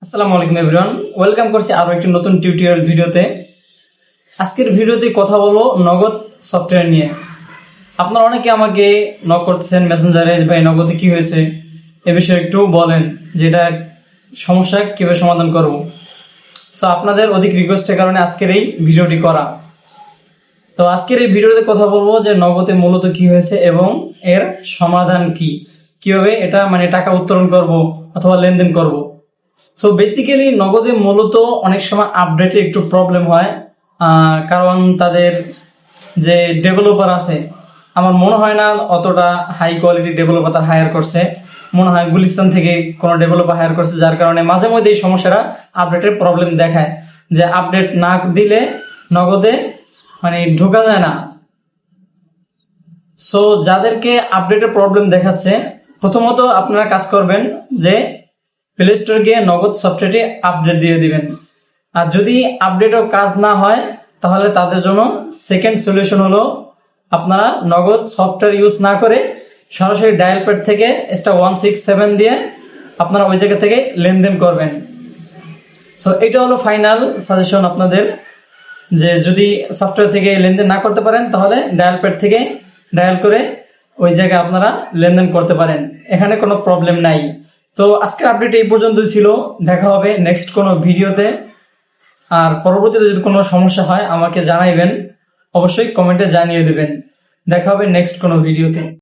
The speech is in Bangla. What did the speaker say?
আসসালামু আলাইকুম এভরিওয়ান, ওয়েলকাম করছি আরো একটি নতুন টিউটোরিয়াল ভিডিওতে। আজকের ভিডিওতে কথা বলবো নগদ সফটওয়্যার নিয়ে। আপনারা অনেকে আমাকে নক করতেছেন মেসেঞ্জারে, ভাই নগদে কি হয়েছে এ বিষয়ে একটু বলেন, যেটা সমস্যা কিভাবে সমাধান করব। সো আপনাদের অধিক রিকোয়েস্টের কারণে আজকের এই ভিডিওটি করা। তো আজকের এই ভিডিওতে কথা বলবো যে নগদে মূলত কি হয়েছে এবং এর সমাধান কি, কিভাবে এটা টাকা উত্তোলন করব অথবা লেনদেন করব। সো বেসিক্যালি নগদে মূলত অনেক সময় আপডেটে একটু প্রবলেম হয়, কারণ তাদের যে ডেভেলপার আছে, আমার মনে হয় না অতটা হাই কোয়ালিটি ডেভেলপার তার হায়ার করছে। মনে হয় গুলিস্তান থেকে কোনো ডেভেলপার হায়ার করছে, যার কারণে মাঝে মধ্যে এই সমস্যাটা আপডেটের প্রবলেম দেখায়, যে আপডেট না দিলে নগদে ঢোকা যায় না। সো যাদেরকে আপডেটের প্রবলেম দেখাচ্ছে, প্রথমত আপনারা কাজ করবেন যে প্লে স্টোরে গিয়ে নগদ সফটওয়্যারটি আপডেট দিয়ে দিবেন। আর যদি আপডেটও কাজ না হয়, তাহলে তাদের জন্য সেকেন্ড সলিউশন হলো আপনারা নগদ সফটওয়্যার ইউজ না করে সরাসরি ডায়াল প্যাড থেকে *167 দিয়ে আপনারা ওই জায়গা থেকে লেনদেন করবেন। সো এটা হলো ফাইনাল সাজেশন আপনাদের, যে যদি সফটওয়্যার থেকে লেনদেন না করতে পারেন তাহলে ডায়াল প্যাড থেকে ডায়াল করে ওই জায়গায় আপনারা লেনদেন করতে পারেন, এখানে কোনো প্রবলেম নাই। তো আজকের আপডেট এই পর্যন্ত ছিল, দেখা হবে নেক্সট কোনো ভিডিওতে। আর পরবর্তীতে যদি কোনো সমস্যা হয় আমাকে জানাইবেন, অবশ্যই কমেন্টে জানিয়ে দেবেন। দেখা হবে নেক্সট কোনো ভিডিওতে।